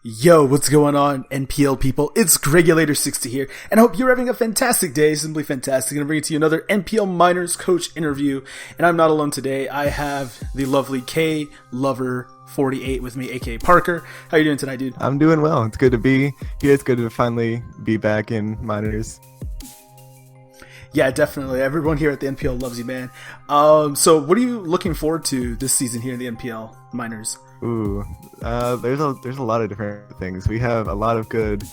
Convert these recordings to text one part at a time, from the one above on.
Yo, what's going on, NPL people? It's Regulator60 here, and I hope you're having a fantastic day, simply fantastic. I'm bringing to you another NPL Minors coach interview, and I'm not alone today. I have the lovely KLover48 with me, aka Parker. How you doing tonight, dude? I'm doing well. It's good to be here. It's good to finally be back in Minors. Yeah, definitely. Everyone here at the NPL loves you, man. So what are you looking forward to this season here in the NPL Minors? Ooh, there's a lot of different things. We have a lot of good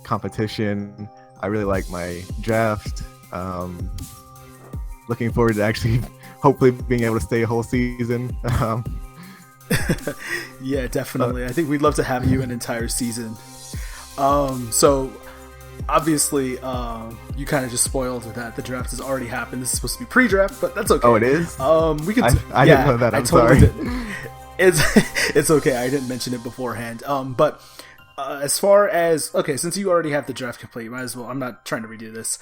competition. I really like my draft. Looking forward to actually hopefully being able to stay a whole season. Yeah, definitely. I think we'd love to have you an entire season. So obviously, you kind of just spoiled that the draft has already happened. This is supposed to be pre-draft, but that's okay. Oh, it is? We can. I didn't know that. I'm totally sorry. It's okay. I didn't mention it beforehand. But as far as since you already have the draft complete, you might as well. I'm not trying to redo this.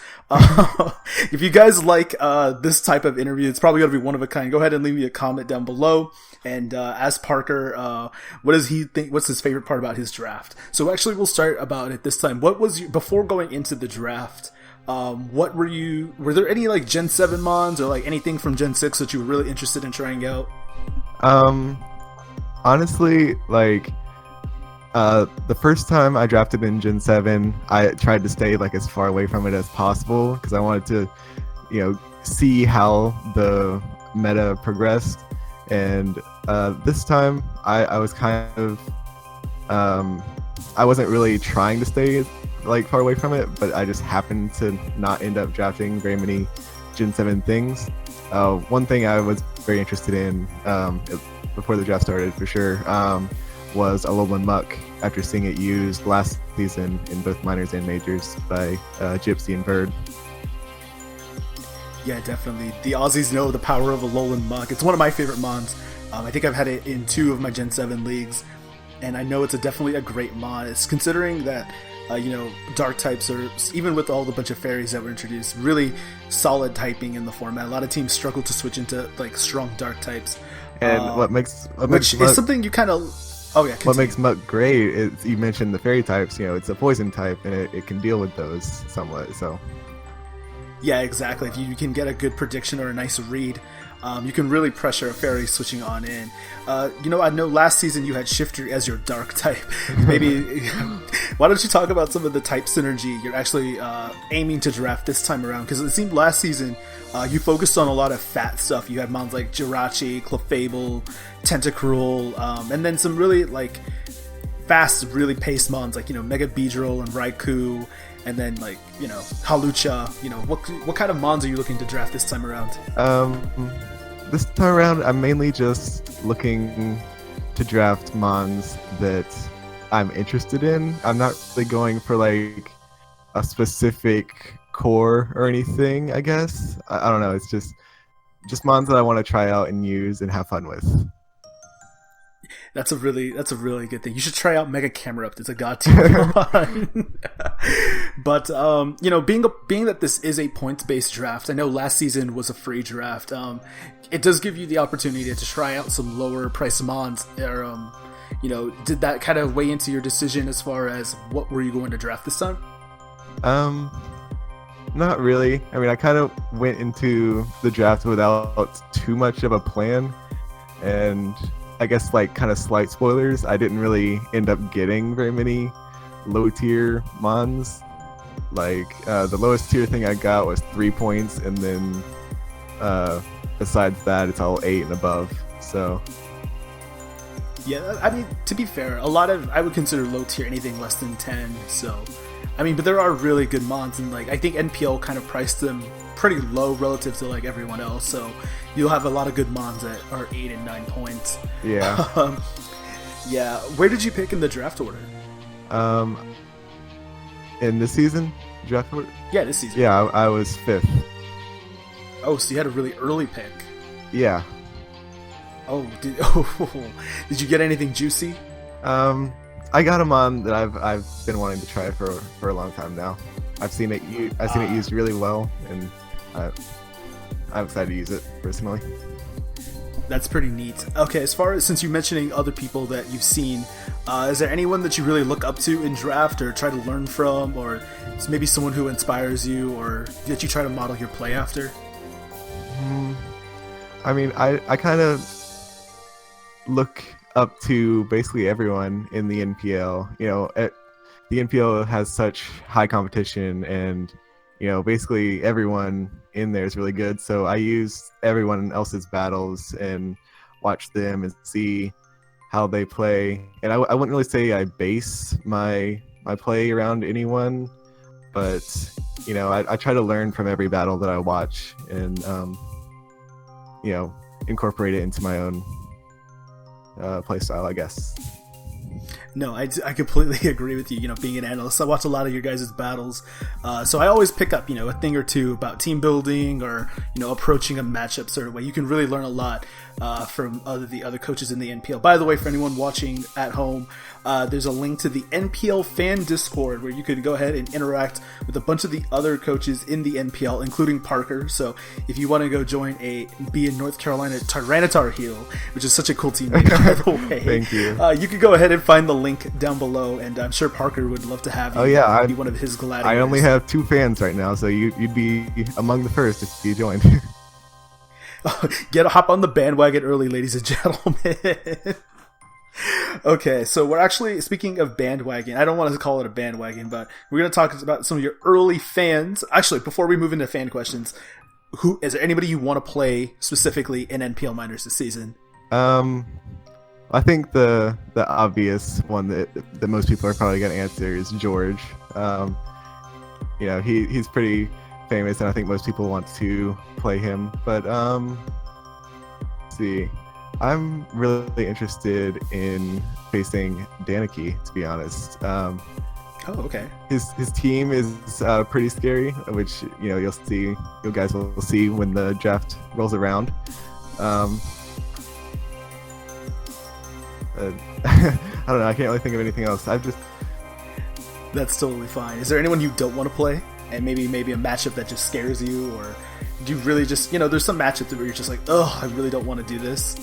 If you guys like this type of interview, it's probably gonna be one of a kind. Go ahead and leave me a comment down below and ask Parker what does he think. What's his favorite part about his draft? So actually, we'll start about it this time. What was before going into the draft? What were there any like Gen 7 mons or like anything from Gen 6 that you were really interested in trying out? Honestly, like the first time I drafted in Gen 7, I tried to stay like as far away from it as possible because I wanted to, see how the meta progressed. And this time, I was kind of, I wasn't really trying to stay like far away from it, but I just happened to not end up drafting very many Gen 7 things. One thing I was very interested in before the draft started, for sure, was Alolan Muck after seeing it used last season in both minors and majors by Gypsy and Bird. Yeah, definitely. The Aussies know the power of Alolan Muck. It's one of my favorite mons. I think I've had it in 2 of my Gen 7 leagues, and I know it's definitely a great mon. It's considering that dark types are, even with all the bunch of fairies that were introduced, really solid typing in the format. A lot of teams struggle to switch into like strong dark types. And what makes Muck, something you kind of what makes Muck great is, you mentioned the fairy types, it's a poison type and it can deal with those somewhat, so yeah, exactly. If you can get a good prediction or a nice read, you can really pressure a fairy switching on in. I know last season you had Shifter as your dark type. Maybe why don't you talk about some of the type synergy you're actually aiming to draft this time around? Because it seemed last season you focused on a lot of fat stuff. You had mons like Jirachi, Clefable, Tentacruel, and then some really like fast, really paced mons like Mega Beedrill and Raikou, and then like Hawlucha. What kind of mons are you looking to draft this time around? This time around, I'm mainly just looking to draft mons that I'm interested in. I'm not really going for like a specific core or anything, I guess. I don't know. It's just mons that I want to try out and use and have fun with. That's a really good thing. You should try out Mega Camerupt. It's a god tier mon. But being that this is a points based draft, I know last season was a free draft. It does give you the opportunity to try out some lower price mons. Or, did that kind of weigh into your decision as far as what were you going to draft this time? Not really. I mean, I kind of went into the draft without too much of a plan, and I guess like kind of slight spoilers, I didn't really end up getting very many low tier mons. Like the lowest tier thing I got was 3 points, and then besides that it's all 8 and above. So yeah, I mean, to be fair, I would consider low tier anything less than 10. So I mean, but there are really good mons, and like I think NPL kind of priced them pretty low relative to like everyone else, so you'll have a lot of good mons that are 8 and 9 points. Yeah. Yeah. Where did you pick in the draft order? In this season, draft order? Yeah, this season. Yeah, I was 5th. Oh, so you had a really early pick. Yeah. Oh, did you get anything juicy? I got a mon that I've been wanting to try for a long time now. I've seen it used really well, and I'm excited to use it personally. That's pretty neat. Okay, as far as, since you're mentioning other people that you've seen, is there anyone that you really look up to in draft or try to learn from, or maybe someone who inspires you or that you try to model your play after? I mean, I kind of look up to basically everyone in the NPL. The NPL has such high competition, and basically everyone in there is really good. So I use everyone else's battles and watch them and see how they play. And I wouldn't really say I base my play around anyone, but I try to learn from every battle that I watch and incorporate it into my own play style, I guess. No, I completely agree with you. Being an analyst, I watch a lot of your guys' battles, so I always pick up, a thing or two about team building or approaching a matchup certain way. You can really learn a lot from the other coaches in the NPL. By the way, for anyone watching at home, there's a link to the NPL fan Discord where you can go ahead and interact with a bunch of the other coaches in the NPL, including Parker. So if you want to go be in North Carolina Tyranitar Heel, which is such a cool team name, by the way. Thank you. You can go ahead and find the link down below, and I'm sure Parker would love to have you be one of his gladiators. I only have 2 fans right now, so you'd be among the first if you joined. Hop on the bandwagon early, ladies and gentlemen. Okay, so we're actually, speaking of bandwagon, I don't want to call it a bandwagon, but we're going to talk about some of your early fans. Actually, before we move into fan questions, is there anybody you want to play specifically in NPL Minors this season? I think the obvious one that most people are probably going to answer is George. He's pretty famous, and I think most people want to play him. But let's see, I'm really interested in facing Danicki, to be honest. Oh, okay. His team is pretty scary, which you guys will see when the draft rolls around. I don't know. I can't really think of anything else. That's totally fine. Is there anyone you don't want to play, and maybe a matchup that just scares you, or do you really just there's some matchups where you're just like, oh, I really don't want to do this.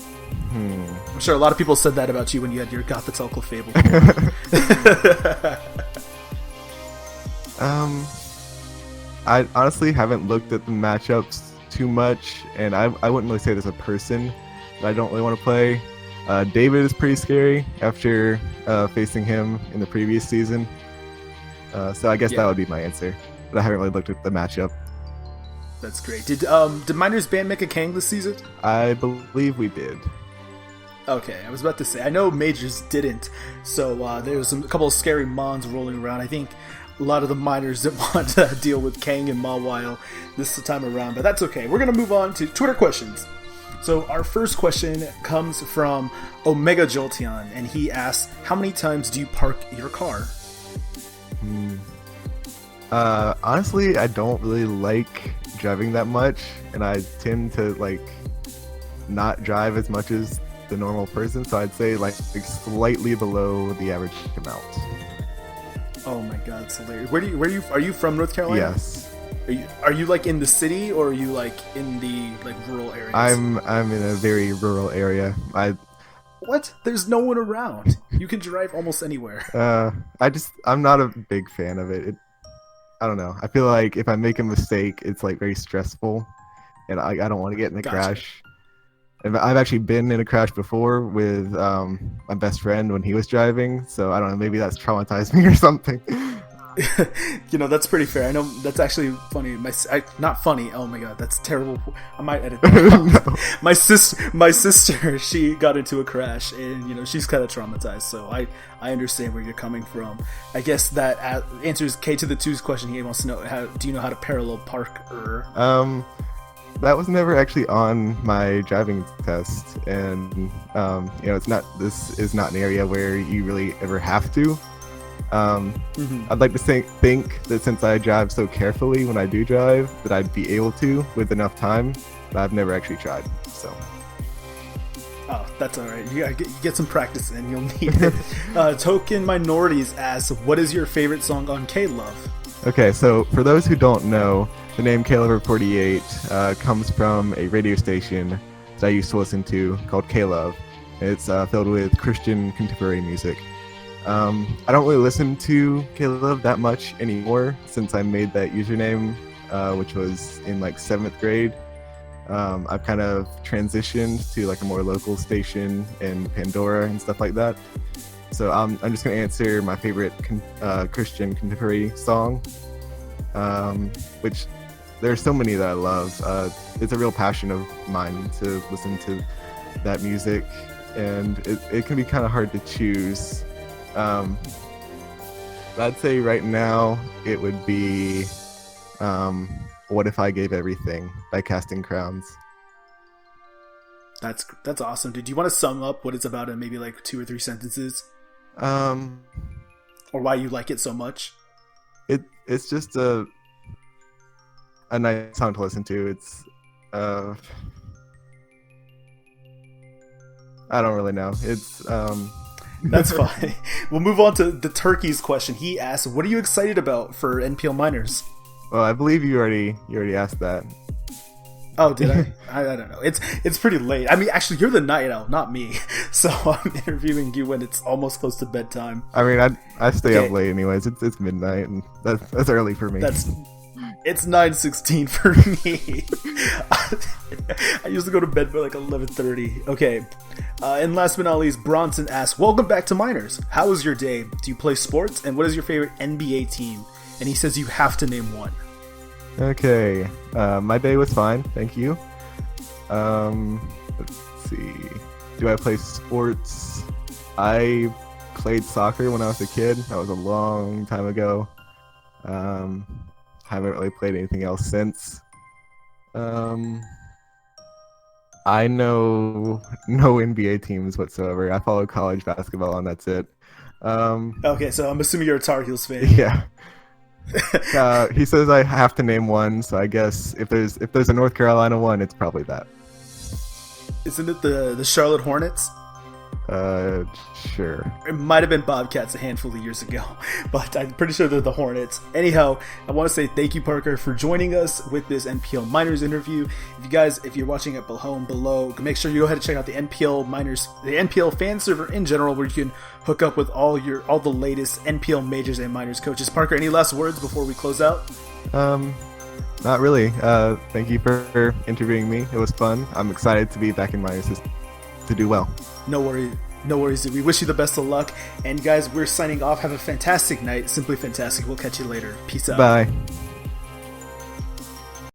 I'm sure a lot of people said that about you when you had your Gothitzel Fable. I honestly haven't looked at the matchups too much, and I wouldn't really say there's a person that I don't really want to play. David is pretty scary after facing him in the previous season. So I guess that would be my answer. But I haven't really looked at the matchup. That's great. Did Minors ban Mika Kang this season? I believe we did. Okay, I was about to say, I know Majors didn't, so there was a couple of scary Mons rolling around. I think a lot of the Minors didn't want to deal with Kang and Mawile this time around, but that's okay. We're going to move on to Twitter questions. So our first question comes from Omega Jolteon, and he asks, how many times do you park your car? Honestly, I don't really like driving that much, and I tend to not drive as much as the normal person, so I'd say slightly below the average amount. Oh my god, it's hilarious. Are you from North Carolina? Yes. Are you in the city, or are you in the rural areas? I'm in a very rural area. What? There's no one around. You can drive almost anywhere. I'm not a big fan of it. I don't know. I feel like if I make a mistake, it's very stressful, and I don't want to get in a crash. And I've actually been in a crash before with my best friend when he was driving, so I don't know, maybe that's traumatized me or something. That's pretty fair. I know that's actually funny. Not funny. Oh my god, that's terrible. I might edit that. No. My sister, she got into a crash, and she's kind of traumatized. So I understand where you're coming from. I guess that answers K to the 2's question. He wants to know do you know how to parallel park? That was never actually on my driving test, and this is not an area where you really ever have to. I'd like to think that since I drive so carefully when I do drive, that I'd be able to with enough time, but I've never actually tried. So. Oh, that's all right. You get some practice in. You'll need it. Token Minorities asks, what is your favorite song on KLove? Okay, so for those who don't know, the name KLover48 comes from a radio station that I used to listen to called KLove. It's filled with Christian contemporary music. I don't really listen to KLove that much anymore since I made that username, which was in like 7th grade. I've kind of transitioned to like a more local station in Pandora and stuff like that. So I'm just going to answer my favorite Christian contemporary song, which there's so many that I love. It's a real passion of mine to listen to that music, and it can be kind of hard to choose. I'd say right now it would be What If I Gave Everything by Casting Crowns. That's awesome. Did you want to sum up what it's about in maybe like 2 or 3 sentences? Or why you like it so much? It's just a nice song to listen to. It's I don't really know. It's That's fine. We'll move on to the Turkey's question. He asked, "What are you excited about for NPL Minors?" Well, I believe you already asked that. Oh, did I? I don't know. It's pretty late. I mean, actually, you're the night owl, not me. So I'm interviewing you when it's almost close to bedtime. I mean, I stay up late anyways. It's midnight, and that's early for me. It's 9:16 for me. I used to go to bed by like 11:30. Okay. And last but not least, Bronson asks, "Welcome back to Minors. How was your day? Do you play sports? And what is your favorite NBA team?" And he says you have to name one. Okay. My day was fine. Thank you. Let's see. Do I play sports? I played soccer when I was a kid. That was a long time ago. Haven't really played anything else since. I know no NBA teams whatsoever. I follow college basketball, and that's it. Okay, so I'm assuming you're a Tar Heels fan. Yeah. He says I have to name one, so I guess if there's a North Carolina one, it's probably that. Isn't it the Charlotte Hornets? Sure. It might have been Bobcats a handful of years ago, but I'm pretty sure they're the Hornets. Anyhow, I want to say thank you, Parker, for joining us with this NPL Minors interview. If you're watching at home below, make sure you go ahead and check out the NPL Minors, the NPL fan server in general, where you can hook up with all the latest NPL majors and minors coaches. Parker, any last words before we close out? Not really. Thank you for interviewing me. It was fun. I'm excited to be back in Minors to do well. No worries. We wish you the best of luck. And guys, we're signing off. Have a fantastic night. Simply fantastic. We'll catch you later. Peace out. Bye.